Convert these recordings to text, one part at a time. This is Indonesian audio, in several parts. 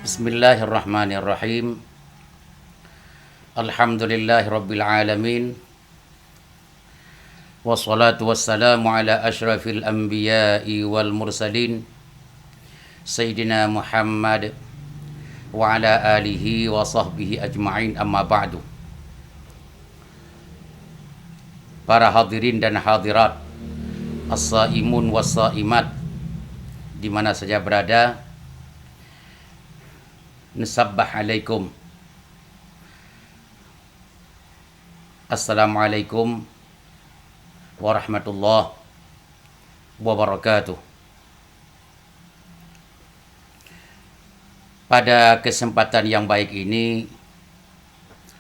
Bismillahirrahmanirrahim. Alhamdulillahirabbil alamin. Wassalatu wassalamu ala asyrafil anbiya'i wal mursalin Sayyidina Muhammad wa ala alihi wa sahbihi ajma'in, amma ba'du. Para hadirin dan hadirat, as-saimun was-saimat, di mana saja berada, nasabbah alaikum. Assalamualaikum warahmatullahi wabarakatuh. Pada kesempatan yang baik ini,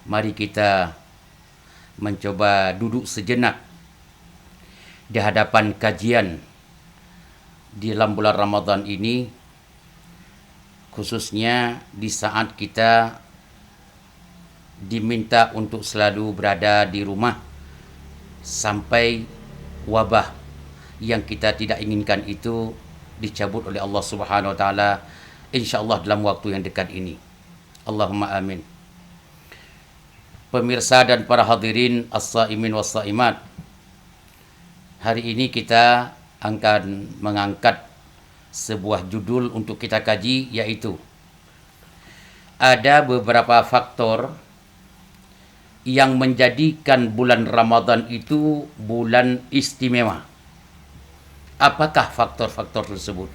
mari kita mencoba duduk sejenak di hadapan kajian di dalam bulan Ramadan ini, khususnya di saat kita diminta untuk selalu berada di rumah sampai wabah yang kita tidak inginkan itu dicabut oleh Allah Subhanahu wa taala, insyaallah dalam waktu yang dekat ini. Allahumma amin. Pemirsa dan para hadirin as-saimin was-saimat, hari ini kita akan mengangkat sebuah judul untuk kita kaji, yaitu ada beberapa faktor yang menjadikan bulan Ramadan itu bulan istimewa. Apakah faktor-faktor tersebut?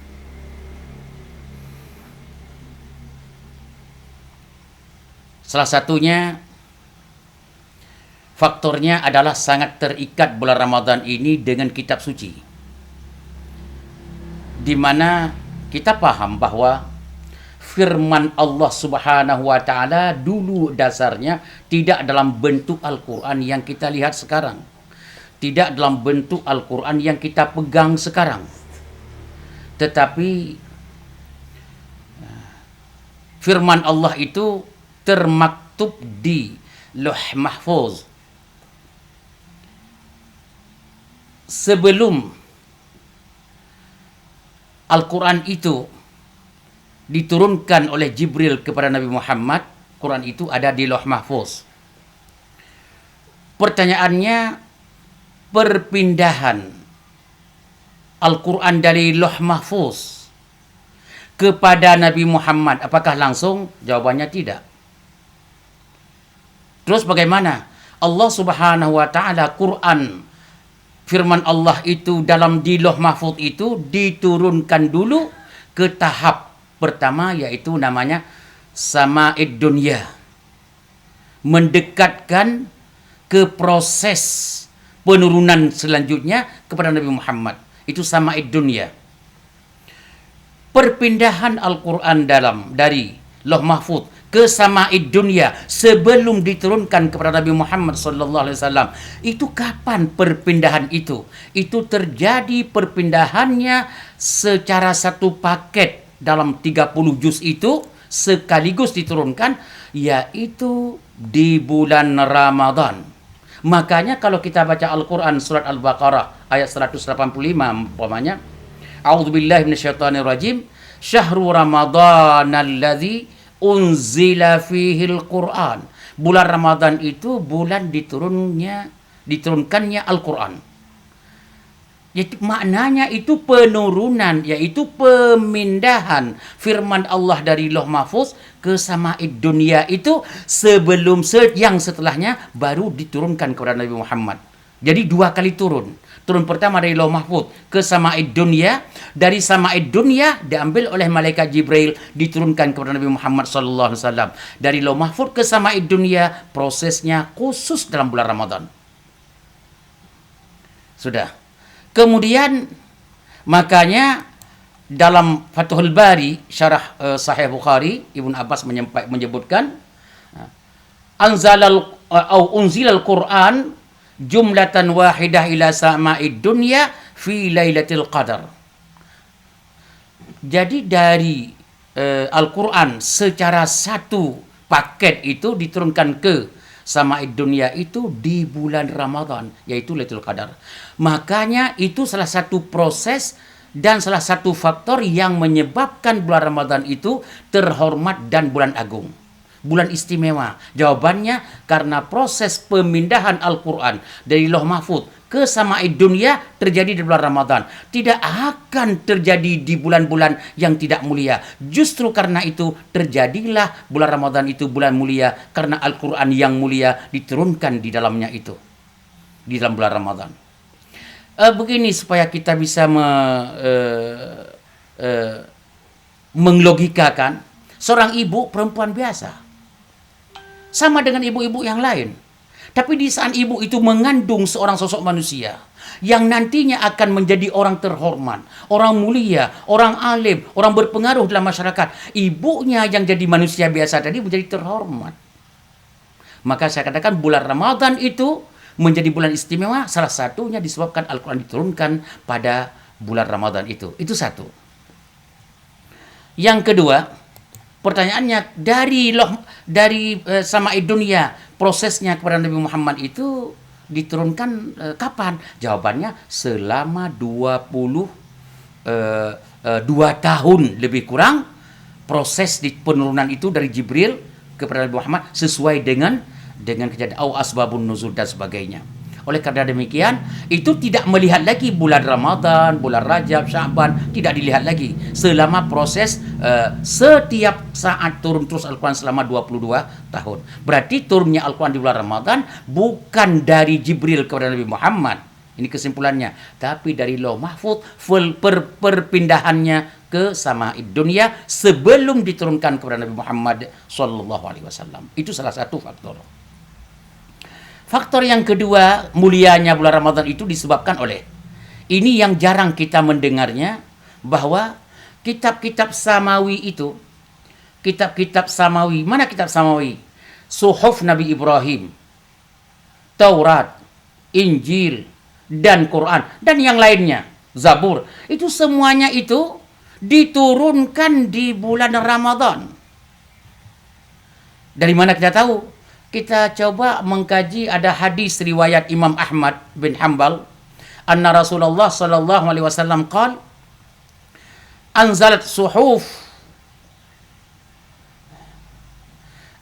Salah satunya, faktornya adalah sangat terikat bulan Ramadan ini dengan kitab suci, di mana kita paham bahwa firman Allah Subhanahu wa taala dulu dasarnya tidak dalam bentuk Al-Qur'an yang kita lihat sekarang. Tidak dalam bentuk Al-Qur'an yang kita pegang sekarang. Tetapi firman Allah itu termaktub di Lauh Mahfuz sebelum Al-Quran itu diturunkan oleh Jibril kepada Nabi Muhammad. Quran itu ada di Lauh Mahfuz. Pertanyaannya, perpindahan Al-Quran dari Lauh Mahfuz kepada Nabi Muhammad, apakah langsung? Jawabannya tidak. Terus bagaimana? Allah Subhanahu wa taala, Quran, firman Allah itu dalam di Lauh Mahfuz itu diturunkan dulu ke tahap pertama, yaitu namanya Sama'id Dunya. Mendekatkan ke proses penurunan selanjutnya kepada Nabi Muhammad. Itu Sama'id Dunya. Perpindahan Al-Quran dari Lauh Mahfuz ke Sama'id Dunya sebelum diturunkan kepada Nabi Muhammad sallallahu alaihi wasallam. Itu kapan perpindahan itu? Itu terjadi perpindahannya secara satu paket dalam 30 juz itu sekaligus diturunkan, yaitu di bulan Ramadan. Makanya kalau kita baca Al-Quran surat Al-Baqarah ayat 185 umpamanya, A'udzubillahi minasyaitonirrajim, Syahrul Ramadanalladzi unzila fihil Quran. Bulan Ramadan itu bulan diturunkannya Al-Quran. Jadi maknanya itu penurunan, yaitu pemindahan firman Allah dari Lauh Mahfuz ke Sama'id Dunya itu sebelum yang setelahnya baru diturunkan kepada Nabi Muhammad. Jadi dua kali turun. Turun pertama dari Lauh Mahfuz ke Sama'id Dunya. Dari Sama'id Dunya diambil oleh malaikat Jibril, diturunkan kepada Nabi Muhammad sallallahu alaihi wasallam. Dari Lauh Mahfuz ke Sama'id Dunya, prosesnya khusus dalam bulan Ramadan. Sudah. Kemudian makanya dalam Fathul Bari syarah Sahih Bukhari, Ibnu Abbas menyebutkan unzilal Quran jumlatan wahidah ila sama'id dunya fi lailatul qadar. Jadi dari Al-Quran secara satu paket itu diturunkan ke Sama'id Dunya itu di bulan Ramadan, yaitu Lailatul Qadar. Makanya itu salah satu proses Dan salah satu faktor yang menyebabkan bulan Ramadan itu terhormat dan bulan agung, bulan istimewa. Jawabannya karena proses pemindahan Al-Quran dari Lauh Mahfuz ke Sama'id Dunia terjadi di bulan Ramadan. Tidak akan terjadi di bulan-bulan yang tidak mulia. Justru karena itu terjadilah bulan Ramadan itu bulan mulia, karena Al-Quran yang mulia diturunkan di dalamnya itu, di dalam bulan Ramadan. Begini supaya kita bisa menglogikakan. Seorang ibu perempuan biasa, sama dengan ibu-ibu yang lain. Tapi di saat ibu itu mengandung seorang sosok manusia yang nantinya akan menjadi orang terhormat, orang mulia, orang alim, orang berpengaruh dalam masyarakat, ibunya yang jadi manusia biasa tadi menjadi terhormat. Maka saya katakan bulan Ramadan itu menjadi bulan istimewa, salah satunya disebabkan Al-Quran diturunkan pada bulan Ramadan itu. Itu satu. Yang kedua, pertanyaannya dari Sama'id Dunia, prosesnya kepada Nabi Muhammad itu diturunkan kapan? Jawabannya selama 22 tahun lebih kurang proses di penurunan itu dari Jibril kepada Nabi Muhammad sesuai dengan kejadian asbabun nuzul dan sebagainya. Oleh karena demikian, itu tidak melihat lagi bulan Ramadan, bulan Rajab, Sya'ban, tidak dilihat lagi. Selama proses setiap saat turun terus Al-Quran selama 22 tahun. Berarti turunnya Al-Quran di bulan Ramadan bukan dari Jibril kepada Nabi Muhammad. Ini kesimpulannya. Tapi dari Lauh Mahfuz, perpindahannya ke Sama'id Dunia sebelum diturunkan kepada Nabi Muhammad SAW. Itu salah satu faktor. Faktor yang kedua, mulianya bulan Ramadan itu disebabkan oleh, ini yang jarang kita mendengarnya, bahwa kitab-kitab Samawi itu, kitab-kitab Samawi, mana kitab Samawi? Suhuf Nabi Ibrahim, Taurat, Injil, dan Quran, dan yang lainnya, Zabur, itu semuanya itu diturunkan di bulan Ramadan. Dari mana kita tahu? Kita coba mengkaji, ada hadis riwayat Imam Ahmad bin Hanbal, anna Rasulullah sallallahu alaihi wasallam qala anzalat suhuf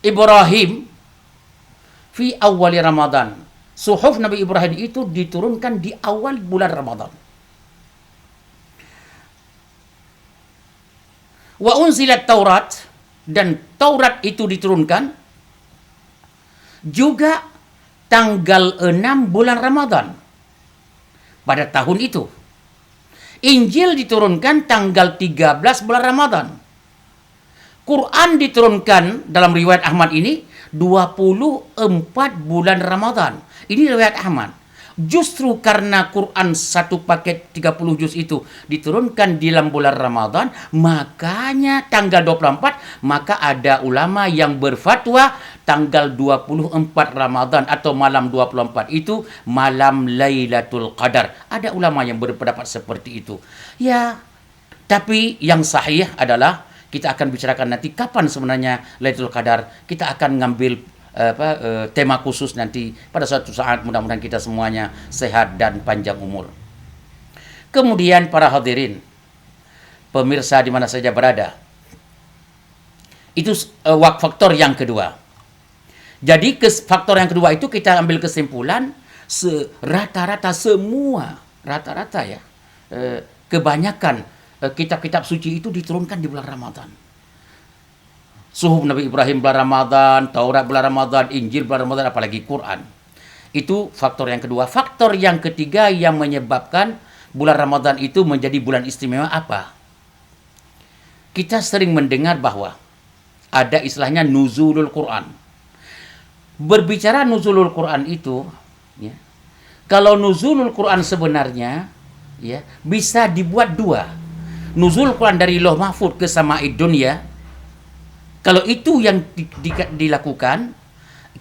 Ibrahim fi awal Ramadan. Suhuf Nabi Ibrahim itu diturunkan di awal bulan Ramadan. Wa unzilat Taurat, dan Taurat itu diturunkan juga tanggal 6 bulan Ramadan pada tahun itu. Injil diturunkan tanggal 13 bulan Ramadan. Quran diturunkan dalam riwayat Ahmad ini 24 bulan Ramadan. Ini riwayat Ahmad. Justru karena Quran satu paket 30 juz itu diturunkan di dalam bulan Ramadan, makanya tanggal 24, maka ada ulama yang berfatwa tanggal 24 Ramadan atau malam 24 itu malam Lailatul Qadar. Ada ulama yang berpendapat seperti itu. Ya, tapi yang sahih adalah kita akan bicarakan nanti kapan sebenarnya Lailatul Qadar. Kita akan ngambil tema khusus nanti pada suatu saat, mudah-mudahan kita semuanya sehat dan panjang umur. Kemudian para hadirin, pemirsa di mana saja berada, itu faktor yang kedua. Jadi faktor yang kedua itu kita ambil kesimpulan rata-rata semua, rata-rata ya, kebanyakan kitab-kitab suci itu diturunkan di bulan Ramadan. Suhuf Nabi Ibrahim bulan Ramadan, Taurat bulan Ramadan, Injil bulan Ramadan, apalagi Quran. Itu faktor yang kedua. Faktor yang ketiga yang menyebabkan bulan Ramadan itu menjadi bulan istimewa apa? Kita sering mendengar bahwa ada istilahnya nuzulul Quran. Berbicara nuzulul Quran itu, ya, kalau nuzulul Quran sebenarnya ya bisa dibuat dua. Nuzul Quran dari Lauh Mahfuz ke Sama'id Dunia. Kalau itu yang dilakukan,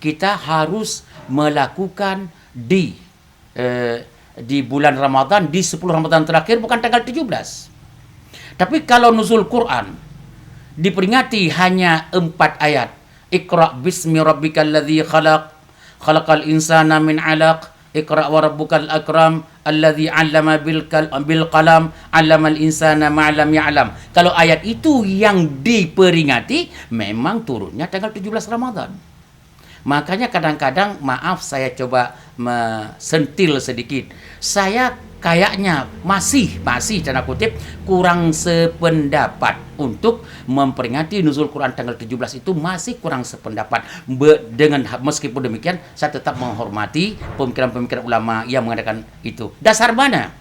kita harus melakukan di bulan Ramadan, di 10 Ramadan terakhir, bukan tanggal 17. Tapi kalau nuzul Quran diperingati hanya 4 ayat. Iqra bismi rabbikal ladzi khalaq, khalaqal insana min 'alaq, Iqra wa rabbukal akram, Allazi 'allama bil qalam 'allamal insana ma lam ya'lam. Kalau ayat itu yang diperingati, memang turunnya tanggal 17 Ramadan. Makanya kadang-kadang, maaf saya coba sentil sedikit. Saya kayaknya masih tanda kutip kurang sependapat untuk memperingati nuzul Quran tanggal 17 itu, masih kurang sependapat. Meskipun demikian, saya tetap menghormati pemikiran-pemikiran ulama yang mengatakan itu. Dasar mana?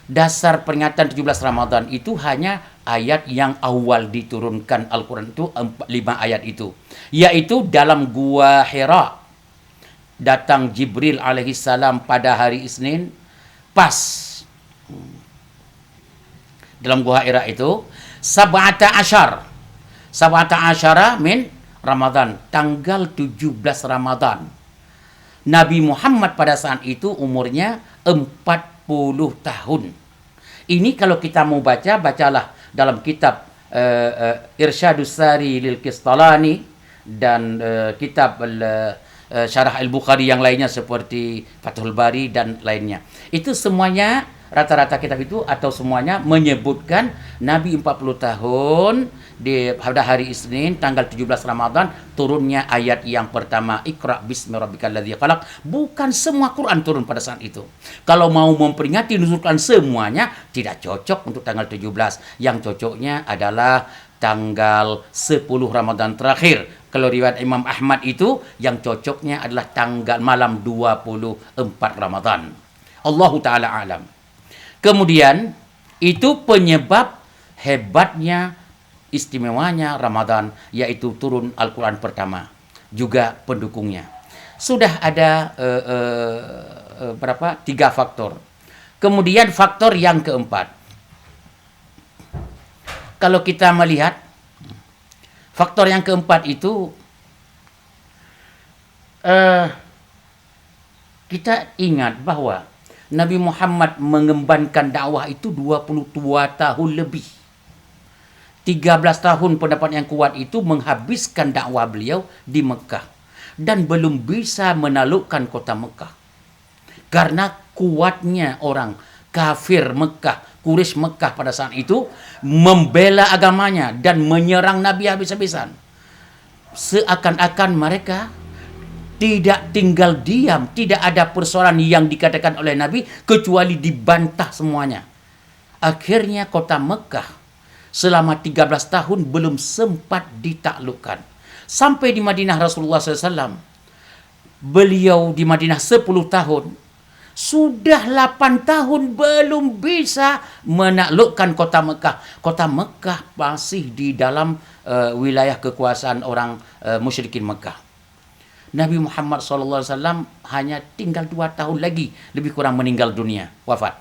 Dasar peringatan 17 Ramadan itu hanya ayat yang awal diturunkan Al-Quran itu, 5 ayat itu. Yaitu dalam Gua Hira, datang Jibril alaihissalam pada hari Isnin, pas dalam Gua Hira itu sab'ata asyara min Ramadan, tanggal 17 Ramadan. Nabi Muhammad pada saat itu umurnya 40 tahun. Ini kalau kita mau bacalah dalam kitab Irsyadus Sari lil Qistalani dan kitab Syarah Al-Bukhari yang lainnya seperti Fathul Bari dan lainnya. Itu semuanya, rata-rata kitab itu atau semuanya menyebutkan Nabi 40 tahun pada hari Isnin tanggal 17 Ramadan turunnya ayat yang pertama, Iqra bismi rabbikal ladzi khalaq. Bukan semua Quran turun pada saat itu. Kalau mau memperingati nuzul Quran semuanya tidak cocok untuk tanggal 17. Yang cocoknya adalah tanggal 10 Ramadan terakhir. Kalau riwayat Imam Ahmad itu yang cocoknya adalah tanggal malam 24 Ramadan. Allahu ta'ala alam. Kemudian itu penyebab hebatnya, istimewanya Ramadan, yaitu turun Al-Quran pertama. Juga pendukungnya. Sudah ada 3 faktor. Kemudian faktor yang keempat. Kalau kita melihat faktor yang keempat itu, kita ingat bahwa Nabi Muhammad mengembankan dakwah itu 22 tahun lebih. 13 tahun pendapat yang kuat itu menghabiskan dakwah beliau di Mekah. Dan belum bisa menaklukkan kota Mekah. Karena kuatnya orang kafir Mekah, Quraisy Mekah pada saat itu membela agamanya dan menyerang Nabi habis-habisan. Seakan-akan mereka tidak tinggal diam, tidak ada persoalan yang dikatakan oleh Nabi kecuali dibantah semuanya. Akhirnya kota Mekah selama 13 tahun belum sempat ditaklukkan. Sampai di Madinah Rasulullah SAW, beliau di Madinah 10 tahun, sudah 8 tahun belum bisa menaklukkan kota Mekah. Kota Mekah masih di dalam wilayah kekuasaan orang musyrikin Mekah. Nabi Muhammad SAW hanya tinggal 2 tahun lagi, lebih kurang meninggal dunia, wafat.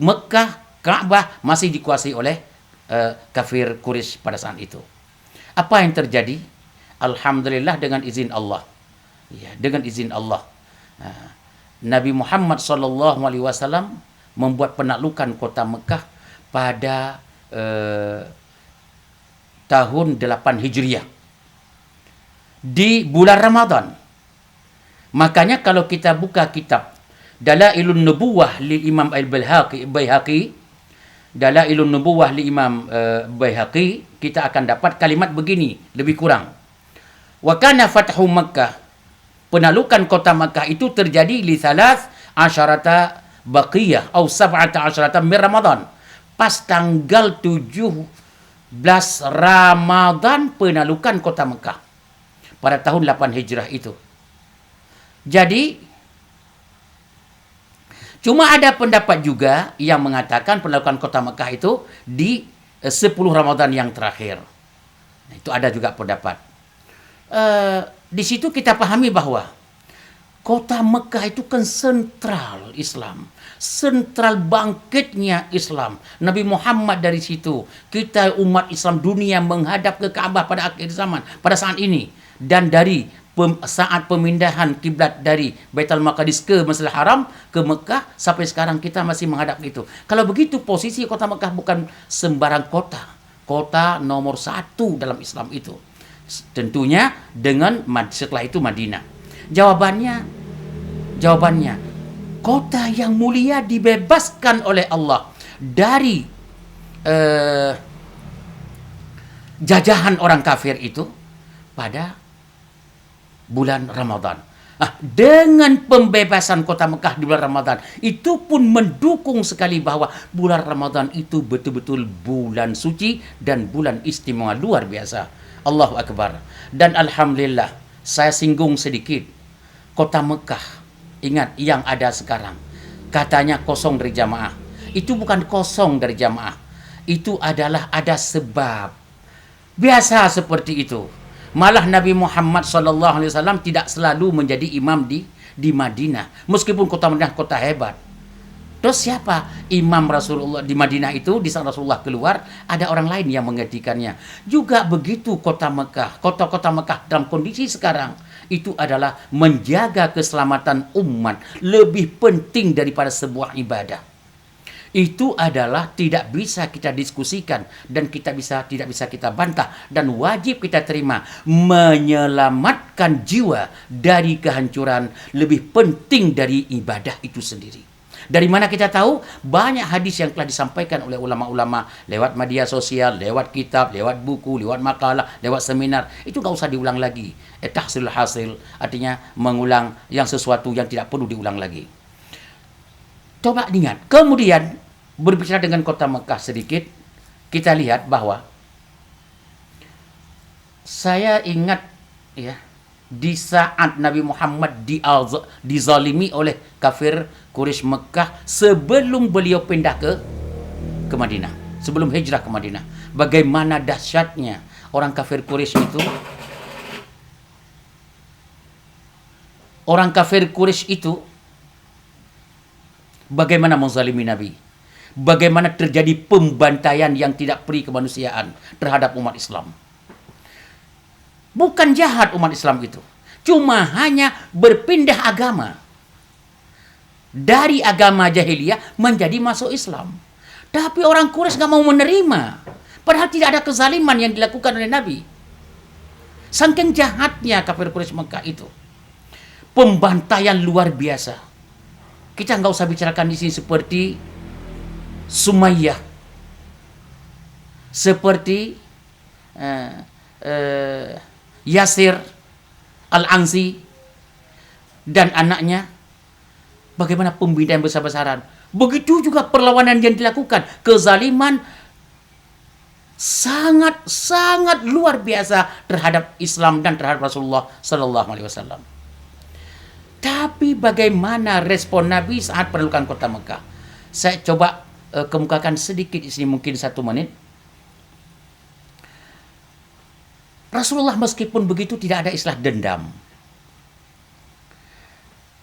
Mekah, Ka'bah masih dikuasai oleh kafir Quraisy pada saat itu. Apa yang terjadi? Alhamdulillah dengan izin Allah. Ya, dengan izin Allah. Nabi Muhammad SAW membuat penaklukan kota Mekah pada tahun 8 Hijriah. Di bulan Ramadan. Makanya kalau kita buka kitab Dalailun Nubuwah li Imam Al-Baihaqi, Dalailun Nubuwah li Imam Baihaqi, kita akan dapat kalimat begini, lebih kurang. Wa kana fathu Makkah, penaklukan kota Makkah itu terjadi li 13 baqiyah atau 17 min Ramadan. Pas tanggal 17 Ramadan penaklukan kota Makkah pada tahun 8 Hijrah itu. Jadi cuma ada pendapat juga yang mengatakan penaklukan kota Makkah itu di 10 Ramadan yang terakhir. Itu ada juga pendapat. Di situ kita pahami bahwa kota Mekah itu kan sentral Islam, sentral bangkitnya Islam. Nabi Muhammad dari situ, kita umat Islam dunia menghadap ke Ka'bah pada akhir zaman, pada saat ini. Dan dari saat pemindahan kiblat dari Baitul Maqdis ke Masjidil Haram ke Mekah sampai sekarang kita masih menghadap itu. Kalau begitu posisi kota Mekah bukan sembarang kota, kota nomor 1 dalam Islam itu. Tentunya dengan setelah itu Madinah. Jawabannya kota yang mulia dibebaskan oleh Allah dari jajahan orang kafir itu pada bulan Ramadan. Dengan pembebasan kota Mekah di bulan Ramadan, itu pun mendukung sekali bahwa bulan Ramadan itu betul-betul bulan suci dan bulan istimewa luar biasa. Allahu Akbar. Dan Alhamdulillah, saya singgung sedikit. Kota Mekah, ingat yang ada sekarang, katanya kosong dari jamaah. Itu bukan kosong dari jamaah. Itu adalah ada sebab. Biasa seperti itu. Malah Nabi Muhammad SAW tidak selalu menjadi imam di Madinah. Meskipun kota Madinah kota hebat. Terus siapa imam Rasulullah di Madinah itu? Di saat Rasulullah keluar, ada orang lain yang menggantikannya. Juga begitu kota Mekah. Kota-kota Mekah dalam kondisi sekarang itu adalah menjaga keselamatan umat. Lebih penting daripada sebuah ibadah. Itu adalah tidak bisa kita diskusikan dan tidak bisa kita bantah dan wajib kita terima. Menyelamatkan jiwa dari kehancuran lebih penting dari ibadah itu sendiri. Dari mana kita tahu? Banyak hadis yang telah disampaikan oleh ulama-ulama lewat media sosial, lewat kitab, lewat buku, lewat makalah, lewat seminar. Itu nggak usah diulang lagi. Tahsil hasil, artinya mengulang yang sesuatu yang tidak perlu diulang lagi. Coba ingat. Kemudian berbicara dengan kota Mekah sedikit, kita lihat bahwa saya ingat ya, di saat Nabi Muhammad dizalimi oleh kafir Quraisy Mekah sebelum beliau pindah ke Madinah, sebelum hijrah ke Madinah. Bagaimana dahsyatnya orang kafir Quraisy itu. Orang kafir Quraisy itu bagaimana menzalimi Nabi. Bagaimana terjadi pembantaian yang tidak peri kemanusiaan terhadap umat Islam. Bukan jahat umat Islam itu. Cuma hanya berpindah agama. Dari agama jahiliyah menjadi masuk Islam. Tapi orang Quraisy gak mau menerima. Padahal tidak ada kezaliman yang dilakukan oleh Nabi. Saking jahatnya kafir Quraisy Mekah itu. Pembantaian luar biasa. Kita nggak usah bicarakan di sini seperti Sumayyah, seperti Yasir Al-Ansi dan anaknya. Bagaimana pembinaan besar-besaran. Begitu juga perlawanan yang dilakukan. Kezaliman sangat luar biasa terhadap Islam dan terhadap Rasulullah Sallallahu Alaihi Wasallam. Tapi bagaimana respon Nabi saat penaklukan kota Mekah? Saya coba kemukakan sedikit di sini, mungkin 1 menit. Rasulullah meskipun begitu tidak ada istilah dendam.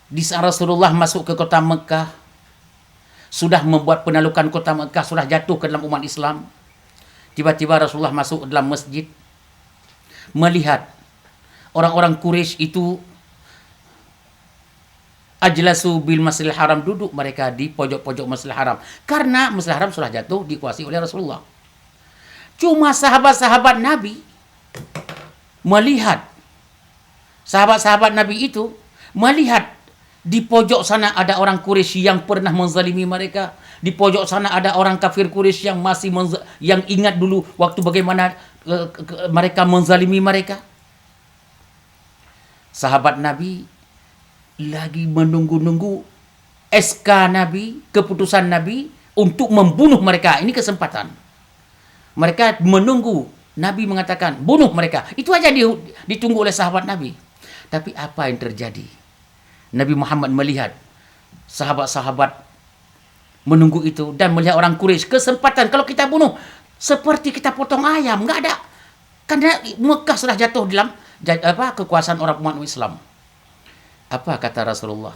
Di saat Rasulullah masuk ke kota Mekah, sudah membuat penaklukan kota Mekah, sudah jatuh ke dalam umat Islam. Tiba-tiba Rasulullah masuk ke dalam masjid, melihat orang-orang Quraisy itu ajlasu bil Masjidil Haram, duduk mereka di pojok-pojok Masjidil Haram. Karena Masjidil Haram sudah jatuh, dikuasai oleh Rasulullah. Cuma sahabat-sahabat Nabi melihat, sahabat-sahabat Nabi itu melihat di pojok sana ada orang Quraisy yang pernah menzalimi mereka. Di pojok sana ada orang kafir Quraisy yang masih yang ingat dulu waktu bagaimana mereka menzalimi mereka. Sahabat Nabi lagi menunggu-nunggu SK Nabi, keputusan Nabi untuk membunuh mereka. Ini kesempatan. Mereka menunggu Nabi mengatakan bunuh mereka. Itu aja ditunggu oleh sahabat Nabi. Tapi apa yang terjadi? Nabi Muhammad melihat sahabat-sahabat menunggu itu dan melihat orang Quraisy, kesempatan kalau kita bunuh seperti kita potong ayam, nggak ada. Karena Mekah sudah jatuh dalam kekuasaan orang umat Islam. Apa kata Rasulullah?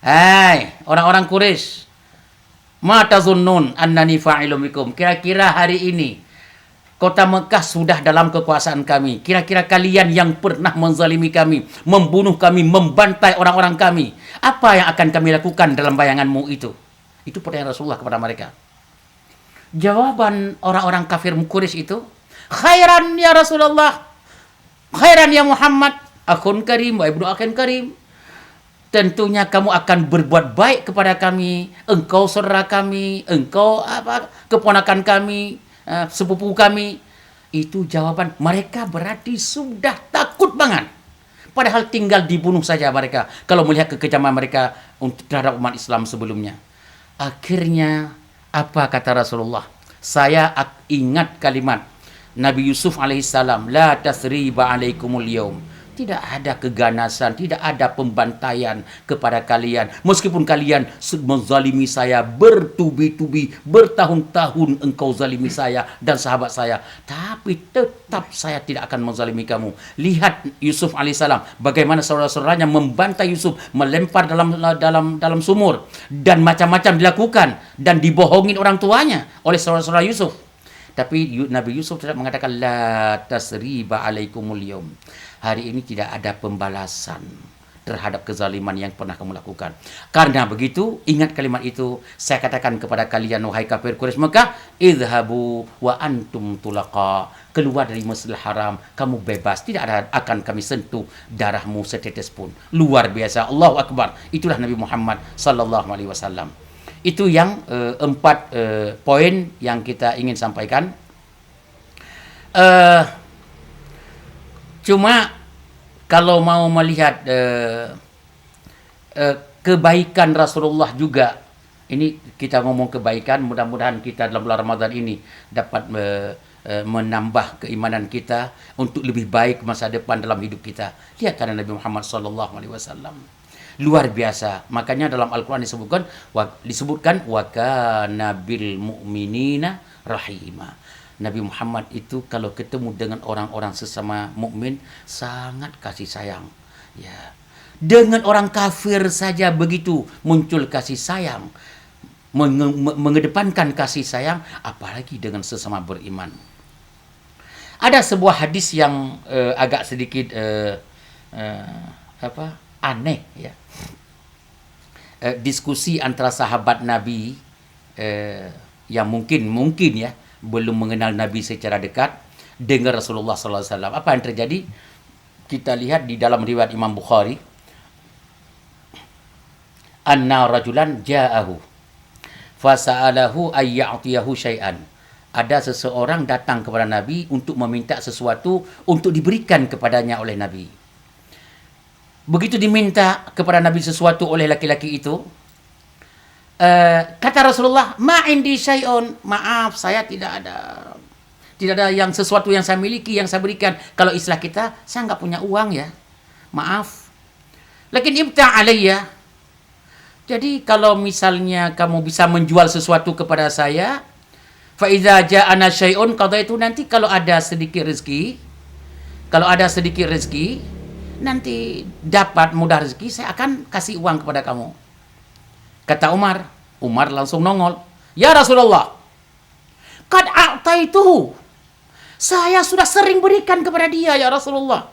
Hai orang-orang Quraisy, ma tazunnun annani fa'ilun bikum. Kira-kira hari ini kota Mekah sudah dalam kekuasaan kami. Kira-kira kalian yang pernah menzalimi kami, membunuh kami, membantai orang-orang kami, apa yang akan kami lakukan dalam bayanganmu itu? Itu pertanyaan Rasulullah kepada mereka. Jawaban orang-orang kafir Quraisy itu, khairan ya Rasulullah, khairan ya Muhammad, akhun karim wa ibnu akhin karim. tentunya kamu akan berbuat baik kepada kami, engkau saudara kami, engkau keponakan kami, sepupu kami. Itu jawaban mereka, berarti sudah takut banget. Padahal tinggal dibunuh saja mereka kalau melihat kekejaman mereka untuk terhadap umat Islam sebelumnya. Akhirnya apa kata Rasulullah? Saya ingat kalimat Nabi Yusuf alaihissalam, la tasriba alaikumul yaum. Tidak ada keganasan, tidak ada pembantaian kepada kalian. Meskipun kalian menzalimi saya bertubi-tubi, bertahun-tahun engkau zalimi saya dan sahabat saya, tapi tetap saya tidak akan menzalimi kamu. Lihat Yusuf alaihissalam, bagaimana saudara-saudaranya membantai Yusuf, melempar dalam sumur, dan macam-macam dilakukan dan dibohongin orang tuanya oleh saudara-saudara Yusuf. Tapi Nabi Yusuf tidak mengatakan la tasriba alaikumul yaum. Hari ini tidak ada pembalasan terhadap kezaliman yang pernah kamu lakukan. Karena begitu, ingat kalimat itu, saya katakan kepada kalian wahai kafir Quraisy Mekah, idhabu wa antum tulaqa. Keluar dari Masjidil Haram, kamu bebas, tidak ada akan kami sentuh darahmu setetes pun. Luar biasa, Allahu Akbar. Itulah Nabi Muhammad sallallahu alaihi wasallam. Itu yang 4 poin yang kita ingin sampaikan. Cuma kalau mau melihat kebaikan Rasulullah juga, ini kita ngomong kebaikan, mudah-mudahan kita dalam bulan Ramadan ini dapat menambah keimanan kita untuk lebih baik masa depan dalam hidup kita. Lihat karena Nabi Muhammad SAW luar biasa. Makanya dalam Al-Quran disebutkan wa kana bil mu'minina rahima. Nabi Muhammad itu kalau ketemu dengan orang-orang sesama mukmin sangat kasih sayang. Ya. Dengan orang kafir saja begitu muncul kasih sayang, mengedepankan kasih sayang, apalagi dengan sesama beriman. Ada sebuah hadis yang agak sedikit aneh, ya. Diskusi antara sahabat Nabi yang mungkin ya belum mengenal Nabi secara dekat dengan Rasulullah SAW. Apa yang terjadi? Kita lihat di dalam riwayat Imam Bukhari, anna rajulan ja'ahu fasa'alahu ayya'tiyahu syai'an. Ada seseorang datang kepada Nabi untuk meminta sesuatu untuk diberikan kepadanya oleh Nabi. Begitu diminta kepada Nabi sesuatu oleh laki-laki itu, kata Rasulullah, ma indi syai'un, maaf saya tidak ada yang sesuatu yang saya miliki yang saya berikan. Kalau istilah kita, saya nggak punya uang ya, maaf. Lakin ibta' alayya. Jadi kalau misalnya kamu bisa menjual sesuatu kepada saya, fa idza ja'ana syai'un qadaitu, nanti kalau ada sedikit rezeki, nanti dapat mudah rezeki, saya akan kasih uang kepada kamu. Kata Umar langsung nongol. Ya Rasulullah, qad a'taituhu. Saya sudah sering berikan kepada dia ya Rasulullah.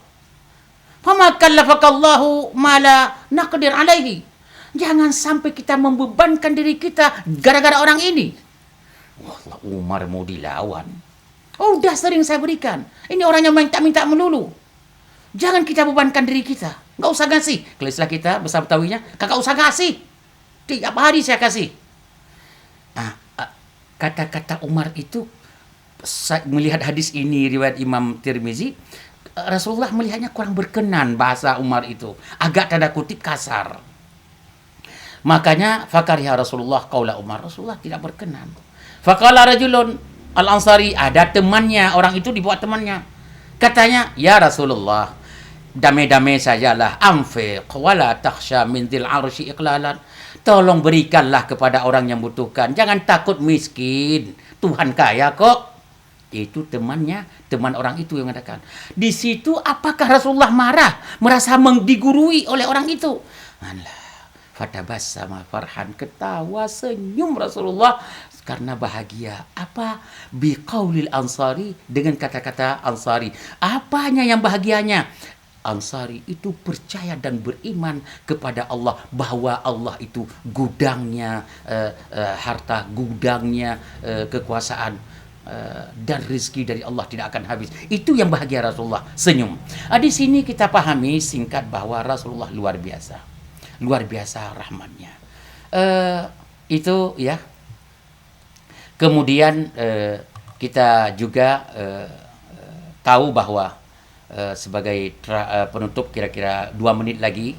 Fama kallafakallahu ma la naqdir alaihi. Jangan sampai kita membebankan diri kita gara-gara orang ini. Wah, Umar mau dilawan. Oh, udah sering saya berikan. Ini orangnya minta melulu. Jangan kita bebankan diri kita. Nggak usah ngasih. Kalau istilah kita, bahasa Betawinya, kakak usah ngasih. Tiap hari saya kasih. Nah, kata-kata Umar itu, melihat hadis ini, riwayat Imam Tirmizi, Rasulullah melihatnya kurang berkenan bahasa Umar itu. Agak tanda kutip kasar. Makanya, fakariha Rasulullah qaula Umar. Rasulullah tidak berkenan. Faqala rajulun al-Ansari, ada temannya, orang itu dibawa temannya. Katanya, ya Rasulullah, damai-damai sajalah, anfiq wala takhsha min dzil arsy iqlalan. Tolong berikanlah kepada orang yang butuhkan, jangan takut miskin, Tuhan kaya kok. Itu teman orang itu yang mengatakan. Di situ apakah Rasulullah marah, merasa digurui oleh orang itu? Allah, fatabassama farhan, ketawa senyum Rasulullah karena bahagia. Apa? Biqaulil Ansari, dengan kata-kata Ansari. Apanya yang bahagianya? Ansari itu percaya dan beriman kepada Allah, bahwa Allah itu gudangnya harta, gudangnya kekuasaan, dan rezeki dari Allah tidak akan habis. Itu yang bahagia Rasulullah, senyum. Di sini kita pahami singkat bahwa Rasulullah luar biasa. luar biasa rahmatnya. Itu ya. Kemudian kita juga tahu bahwa sebagai penutup kira-kira 2 menit lagi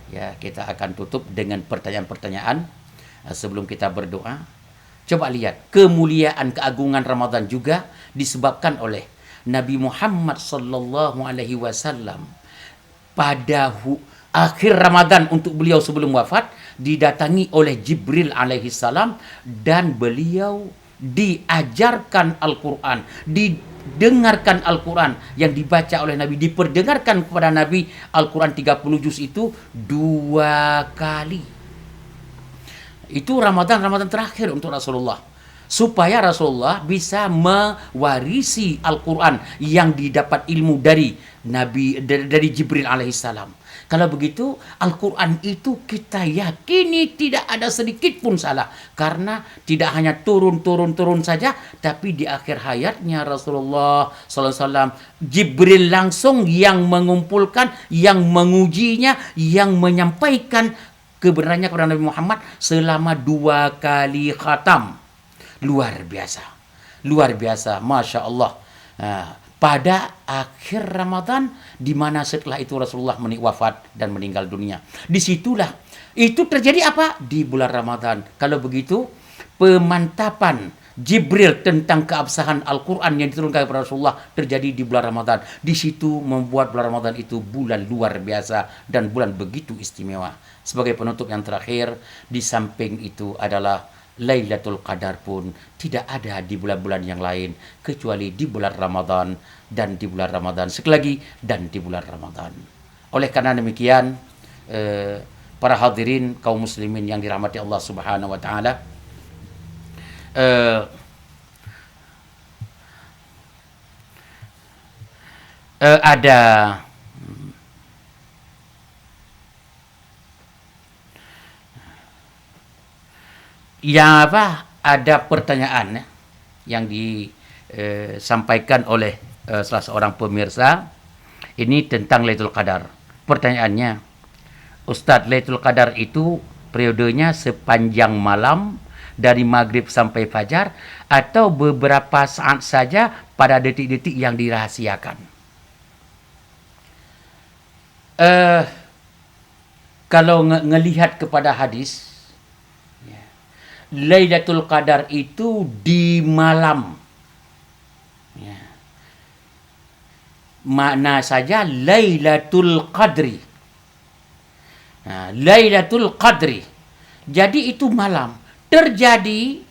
ya kita akan tutup dengan pertanyaan-pertanyaan sebelum kita berdoa. Coba lihat kemuliaan keagungan Ramadan juga disebabkan oleh Nabi Muhammad sallallahu alaihi wasallam pada akhir Ramadan untuk beliau sebelum wafat didatangi oleh Jibril alaihi salam dan beliau diajarkan Al-Quran, didengarkan Al-Quran yang dibaca oleh Nabi, diperdengarkan kepada Nabi Al-Quran 30 juz itu 2 kali. Itu Ramadan terakhir untuk Rasulullah. Supaya Rasulullah bisa mewarisi Al-Quran yang didapat ilmu dari Nabi, dari Jibril alaihissalam. Kalau begitu, Al-Quran itu kita yakini tidak ada sedikit pun salah. Karena tidak hanya turun saja, tapi di akhir hayatnya Rasulullah SAW, Jibril langsung yang mengumpulkan, yang mengujinya, yang menyampaikan kebenarannya kepada Nabi Muhammad selama 2 kali khatam. Luar biasa, Masya Allah. Pada akhir Ramadan, di mana setelah itu Rasulullah wafat dan meninggal dunia. Disitulah itu terjadi apa? Di bulan Ramadan. Kalau begitu, pemantapan Jibril tentang keabsahan Al-Quran yang diturunkan kepada Rasulullah terjadi di bulan Ramadan. Di situ membuat bulan Ramadan itu bulan luar biasa dan bulan begitu istimewa. Sebagai penutup yang terakhir, di samping itu adalah Lailatul Qadar pun tidak ada di bulan-bulan yang lain kecuali di bulan Ramadan dan di bulan Ramadan sekali lagi dan di bulan Ramadan. Oleh karena demikian, para hadirin kaum muslimin yang dirahmati Allah Subhanahu wa taala, ada ada pertanyaan yang disampaikan oleh salah seorang pemirsa ini tentang Lailatul Qadar. Pertanyaannya, Ustadz, Lailatul Qadar itu periodenya sepanjang malam dari maghrib sampai fajar atau beberapa saat saja pada detik-detik yang dirahasiakan? Kalau ngelihat kepada hadis, Lailatul Qadar itu di malam. Ya. Makna saja Lailatul Qadri. Nah, Lailatul Qadri. Jadi itu malam. Terjadi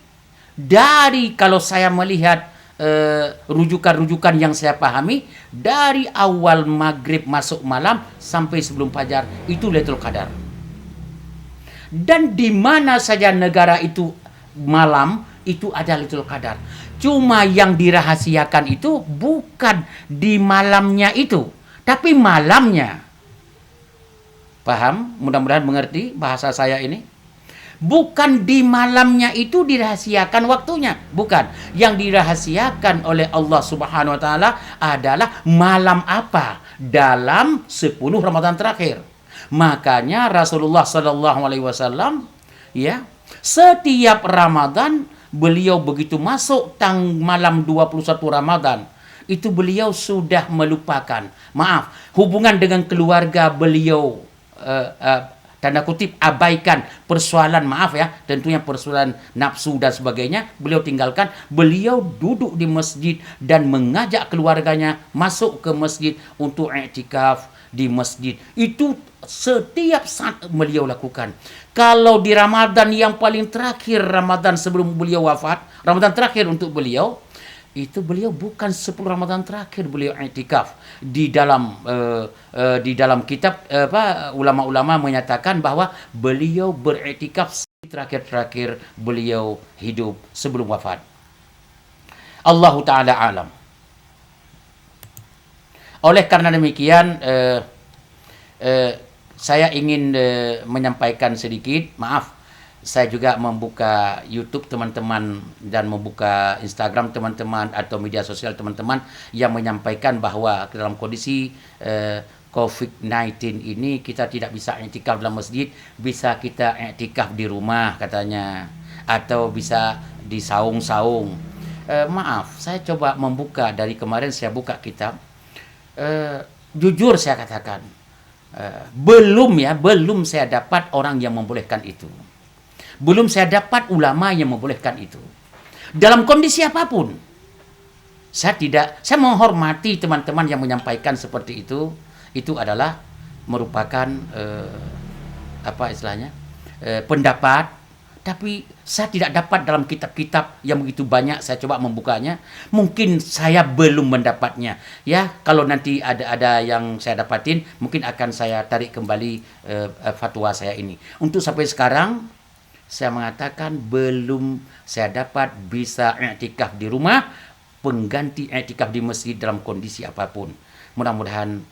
dari, kalau saya melihat rujukan-rujukan yang saya pahami, dari awal maghrib masuk malam sampai sebelum fajar, itu Lailatul Qadar. Dan di mana saja negara itu malam, itu ada Lailatul Qadar. Cuma yang dirahasiakan itu bukan di malamnya itu, tapi malamnya. Paham? Mudah-mudahan mengerti bahasa saya ini. Bukan di malamnya itu dirahasiakan waktunya. Bukan. Yang dirahasiakan oleh Allah Subhanahu wa taala adalah malam apa dalam 10 Ramadan terakhir. Makanya Rasulullah sallallahu alaihi wasallam ya, setiap Ramadan beliau begitu masuk malam 21 Ramadan, itu beliau sudah melupakan, hubungan dengan keluarga beliau, tanda kutip abaikan persoalan, tentunya persoalan nafsu dan sebagainya, beliau tinggalkan. Beliau duduk di masjid dan mengajak keluarganya masuk ke masjid untuk i'tikaf di masjid. Itu setiap saat beliau lakukan. Kalau di Ramadan yang paling terakhir, Ramadan sebelum beliau wafat, Ramadan terakhir untuk beliau, itu beliau bukan 10 Ramadan terakhir beliau i'tikaf. Di dalam kitab ulama-ulama menyatakan bahwa beliau beriktikaf terakhir-terakhir beliau hidup sebelum wafat. Allahu taala alam. Oleh karena demikian, saya ingin menyampaikan sedikit, saya juga membuka YouTube teman-teman dan membuka Instagram teman-teman atau media sosial teman-teman yang menyampaikan bahwa dalam kondisi COVID-19 ini kita tidak bisa i'tikaf dalam masjid, bisa kita i'tikaf di rumah katanya, atau bisa di saung-saung. Maaf, saya coba membuka dari kemarin, saya buka kitab. Jujur saya katakan, belum saya dapat orang yang membolehkan itu. Belum saya dapat ulama yang membolehkan itu. Dalam kondisi apapun. Saya menghormati teman-teman yang menyampaikan seperti itu. Itu adalah merupakan pendapat. Tapi saya tidak dapat dalam kitab-kitab yang begitu banyak. Saya coba membukanya. Mungkin saya belum mendapatnya. Ya, kalau nanti ada yang saya dapatin, mungkin akan saya tarik kembali fatwa saya ini. Untuk sampai sekarang, saya mengatakan belum saya dapat bisa i'tikaf di rumah, pengganti i'tikaf di masjid dalam kondisi apapun. Mudah-mudahan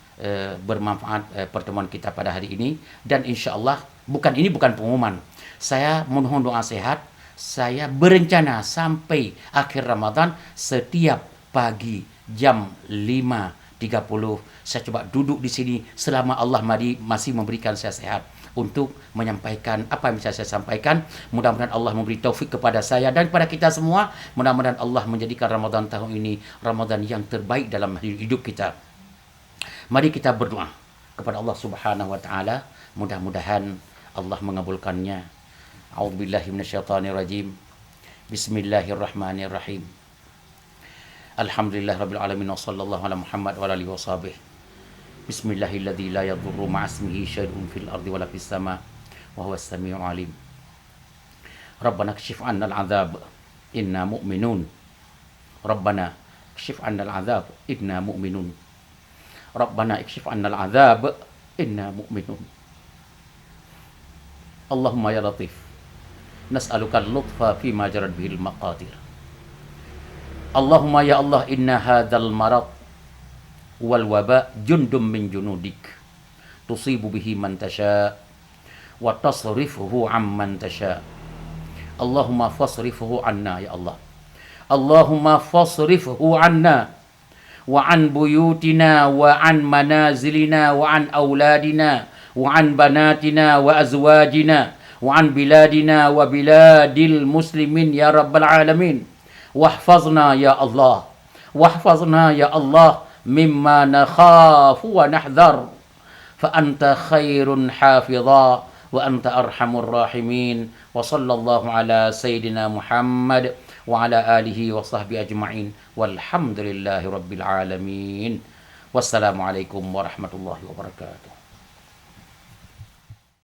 bermanfaat pertemuan kita pada hari ini, dan insya Allah bukan pengumuman. Saya mohon doa sehat. Saya berencana sampai akhir Ramadan setiap pagi jam 5.30 saya coba duduk di sini selama Allah masih memberikan saya sehat untuk menyampaikan apa yang bisa saya sampaikan. Mudah-mudahan Allah memberi taufik kepada saya dan kepada kita semua. Mudah-mudahan Allah menjadikan Ramadan tahun ini Ramadan yang terbaik dalam hidup kita. Mari kita berdoa kepada Allah Subhanahu wa taala, mudah-mudahan Allah mengabulkannya. A'udzubillahi minasyaitonirrajim. Bismillahirrahmanirrahim. Alhamdulillahirabbil alamin wa sallallahu ala Muhammad wa alihi washabih. Bismillahilladzi la yadurru ma'asmihi syai'un fil ardi wala fis sama' wa huwas samiul alim. Rabbana kshif 'annal 'adzab inna mu'minun. Rabbana kshif 'annal 'adzab inna mu'minun. Rabbana kshif 'annal 'adzab inna mu'minun. Allahumma ya latif, nas'aluka al-lutfa fi ma jarat bihil maqadir. Allahumma ya Allah, inna hadzal marad wal waba jundum min junudik tusibu bihi man tasha wa tasrifuhu amman tasha. Allahumma fasrifuhu anna ya Allah. Allahumma fasrifuhu anna wa an buyutina wa an manazilina wa an auladina wa an banatina wa azwajina wa an biladina wa biladil muslimin ya rabbal alamin. Wahfazna ya Allah, wahfazna ya Allah mimma nakhafu wa nahdhar, fa anta khairun hafidha wa anta arhamur rahimin. Wa sallallahu ala sayyidina Muhammad wa ala alihi wa sahbihi ajma'in walhamdulillahi rabbil alamin. Wassalamualaikum warahmatullahi wabarakatuh.